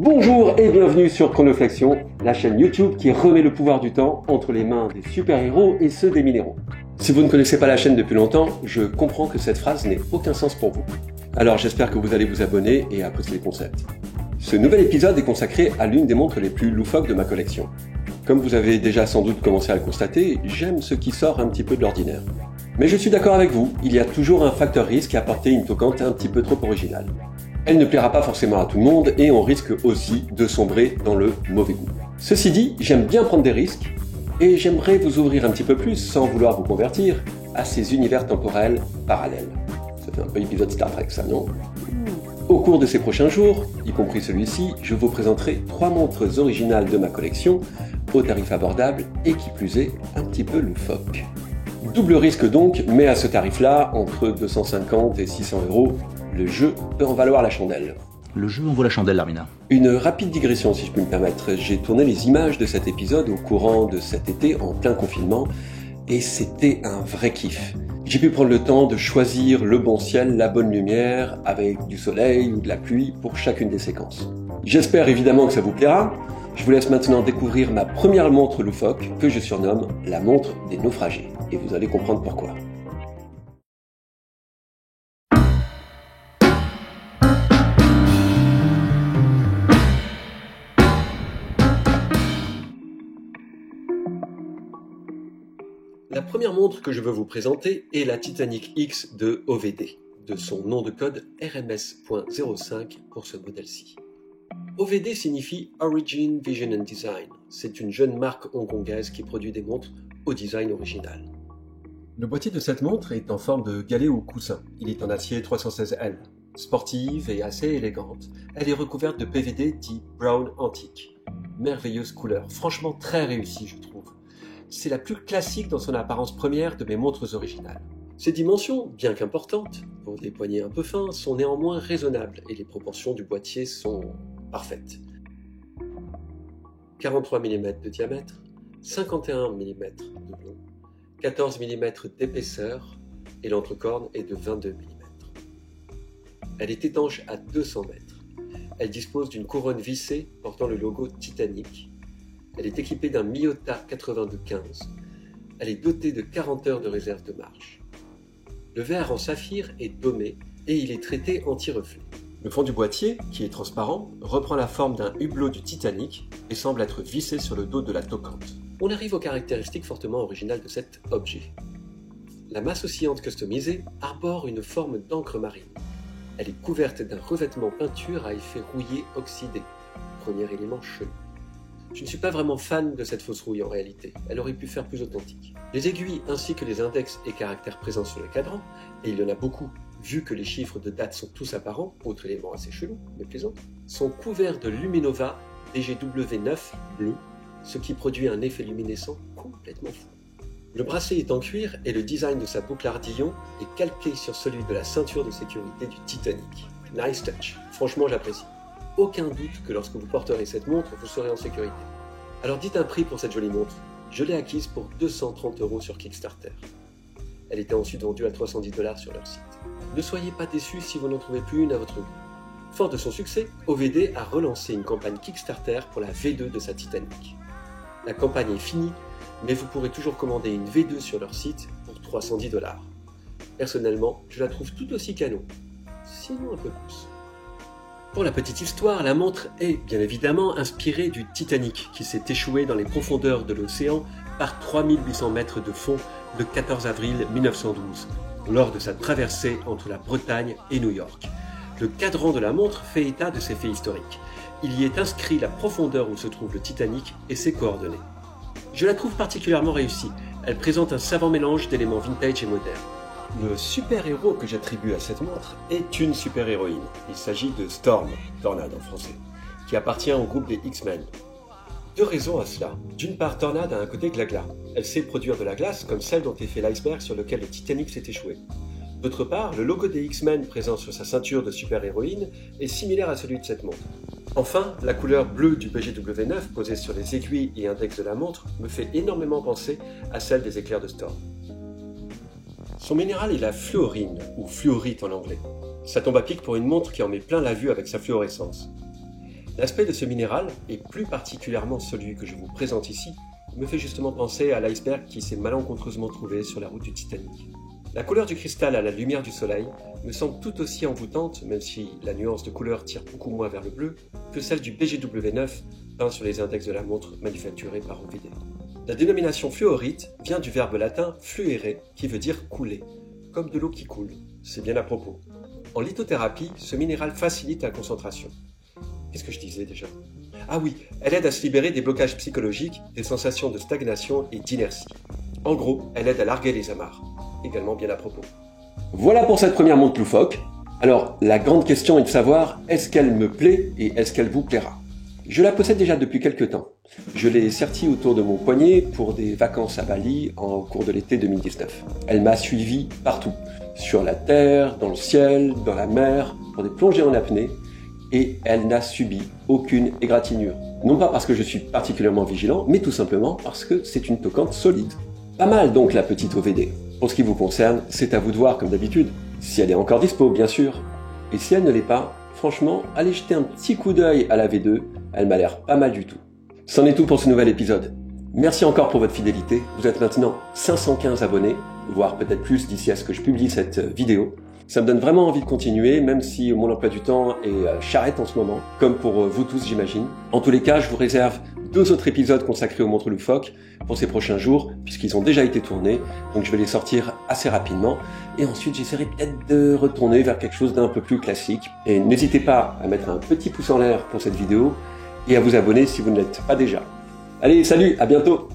Bonjour et bienvenue sur Chronoflexion, la chaîne YouTube qui remet le pouvoir du temps entre les mains des super-héros et ceux des minéraux. Si vous ne connaissez pas la chaîne depuis longtemps, je comprends que cette phrase n'ait aucun sens pour vous. Alors j'espère que vous allez vous abonner et apprécier les concepts. Ce nouvel épisode est consacré à l'une des montres les plus loufoques de ma collection. Comme vous avez déjà sans doute commencé à le constater, j'aime ce qui sort un petit peu de l'ordinaire. Mais je suis d'accord avec vous, il y a toujours un facteur risque à porter une toquante un petit peu trop originale. Elle ne plaira pas forcément à tout le monde et on risque aussi de sombrer dans le mauvais goût. Ceci dit, j'aime bien prendre des risques et j'aimerais vous ouvrir un petit peu plus, sans vouloir vous convertir, à ces univers temporels parallèles. Ça fait un peu épisode Star Trek ça, non ? Au cours de ces prochains jours, y compris celui-ci, je vous présenterai 3 montres originales de ma collection, au tarif abordable et qui plus est, un petit peu loufoque. Double risque donc, mais à ce tarif-là, entre 250 et 600 €, le jeu peut en valoir la chandelle. Le jeu en vaut la chandelle, Larmina. Une rapide digression si je puis me permettre. J'ai tourné les images de cet épisode au courant de cet été en plein confinement et c'était un vrai kiff. J'ai pu prendre le temps de choisir le bon ciel, la bonne lumière, avec du soleil ou de la pluie pour chacune des séquences. J'espère évidemment que ça vous plaira. Je vous laisse maintenant découvrir ma première montre loufoque que je surnomme la montre des naufragés. Et vous allez comprendre pourquoi. La première montre que je veux vous présenter est la Titanic X de OVD, de son nom de code RMS.05 pour ce modèle-ci. OVD signifie Origin Vision and Design. C'est une jeune marque hongkongaise qui produit des montres au design original. Le boîtier de cette montre est en forme de galet ou coussin. Il est en acier 316L. Sportive et assez élégante, elle est recouverte de PVD dit Brown Antique. Merveilleuse couleur, franchement très réussie je trouve. C'est la plus classique dans son apparence première de mes montres originales. Ses dimensions, bien qu'importantes, pour des poignets un peu fins, sont néanmoins raisonnables et les proportions du boîtier sont parfaites. 43 mm de diamètre, 51 mm de long, 14 mm d'épaisseur et l'entrecorne est de 22 mm. Elle est étanche à 200 mètres. Elle dispose d'une couronne vissée portant le logo Titanic. Elle est équipée d'un Miyota 8215. Elle est dotée de 40 heures de réserve de marche. Le verre en saphir est domé et il est traité anti-reflet. Le fond du boîtier, qui est transparent, reprend la forme d'un hublot du Titanic et semble être vissé sur le dos de la toquante. On arrive aux caractéristiques fortement originales de cet objet. La masse oscillante customisée arbore une forme d'encre marine. Elle est couverte d'un revêtement peinture à effet rouillé oxydé, premier élément chelou. Je ne suis pas vraiment fan de cette fausse rouille en réalité, elle aurait pu faire plus authentique. Les aiguilles ainsi que les index et caractères présents sur le cadran, et il y en a beaucoup, vu que les chiffres de date sont tous apparents, autre élément assez chelou, mais plaisant, sont couverts de Luminova DGW9 bleu, ce qui produit un effet luminescent complètement fou. Le bracelet est en cuir et le design de sa boucle ardillon est calqué sur celui de la ceinture de sécurité du Titanic. Nice touch, franchement j'apprécie. Aucun doute que lorsque vous porterez cette montre, vous serez en sécurité. Alors dites un prix pour cette jolie montre. Je l'ai acquise pour 230 € sur Kickstarter. Elle était ensuite vendue à 310 $ sur leur site. Ne soyez pas déçus si vous n'en trouvez plus une à votre goût. Fort de son succès, OVD a relancé une campagne Kickstarter pour la V2 de sa Titanic. La campagne est finie, mais vous pourrez toujours commander une V2 sur leur site pour 310 $. Personnellement, je la trouve tout aussi canon, sinon un peu plus. Pour la petite histoire, la montre est bien évidemment inspirée du Titanic qui s'est échoué dans les profondeurs de l'océan par 3800 mètres de fond le 14 avril 1912, lors de sa traversée entre la Bretagne et New York. Le cadran de la montre fait état de ces faits historiques. Il y est inscrit la profondeur où se trouve le Titanic et ses coordonnées. Je la trouve particulièrement réussie. Elle présente un savant mélange d'éléments vintage et modernes. Le super-héros que j'attribue à cette montre est une super-héroïne. Il s'agit de Storm, Tornade en français, qui appartient au groupe des X-Men. 2 raisons à cela. D'une part, Tornade a un côté glagla. Elle sait produire de la glace comme celle dont est fait l'iceberg sur lequel le Titanic s'est échoué. D'autre part, le logo des X-Men présent sur sa ceinture de super-héroïne est similaire à celui de cette montre. Enfin, la couleur bleue du BGW9 posée sur les aiguilles et index de la montre me fait énormément penser à celle des éclairs de Storm. Son minéral est la fluorine, ou fluorite en anglais. Ça tombe à pic pour une montre qui en met plein la vue avec sa fluorescence. L'aspect de ce minéral, et plus particulièrement celui que je vous présente ici, me fait justement penser à l'iceberg qui s'est malencontreusement trouvé sur la route du Titanic. La couleur du cristal à la lumière du soleil me semble tout aussi envoûtante, même si la nuance de couleur tire beaucoup moins vers le bleu, que celle du BGW9 peint sur les index de la montre manufacturée par Omvidé. La dénomination fluorite vient du verbe latin fluere, qui veut dire couler, comme de l'eau qui coule, c'est bien à propos. En lithothérapie, ce minéral facilite la concentration. Qu'est-ce que je disais déjà ? Ah oui, elle aide à se libérer des blocages psychologiques, des sensations de stagnation et d'inertie. En gros, elle aide à larguer les amarres. Également bien à propos. Voilà pour cette première montre loufoque. Alors, la grande question est de savoir, est-ce qu'elle me plaît et est-ce qu'elle vous plaira ? Je la possède déjà depuis quelques temps. Je l'ai sertie autour de mon poignet pour des vacances à Bali en cours de l'été 2019. Elle m'a suivi partout. Sur la terre, dans le ciel, dans la mer, pour des plongées en apnée. Et elle n'a subi aucune égratignure. Non pas parce que je suis particulièrement vigilant, mais tout simplement parce que c'est une toquante solide. Pas mal donc la petite OVD. Pour ce qui vous concerne, c'est à vous de voir comme d'habitude. Si elle est encore dispo, bien sûr. Et si elle ne l'est pas, franchement, allez jeter un petit coup d'œil à la V2, elle m'a l'air pas mal du tout. C'en est tout pour ce nouvel épisode. Merci encore pour votre fidélité. Vous êtes maintenant 515 abonnés, voire peut-être plus d'ici à ce que je publie cette vidéo. Ça me donne vraiment envie de continuer, même si mon emploi du temps est charrette en ce moment, comme pour vous tous j'imagine. En tous les cas, je vous réserve 2 autres épisodes consacrés aux montres loufoques pour ces prochains jours, puisqu'ils ont déjà été tournés, donc je vais les sortir assez rapidement. Et ensuite, j'essaierai peut-être de retourner vers quelque chose d'un peu plus classique. Et n'hésitez pas à mettre un petit pouce en l'air pour cette vidéo, et à vous abonner si vous ne l'êtes pas déjà. Allez, salut, à bientôt!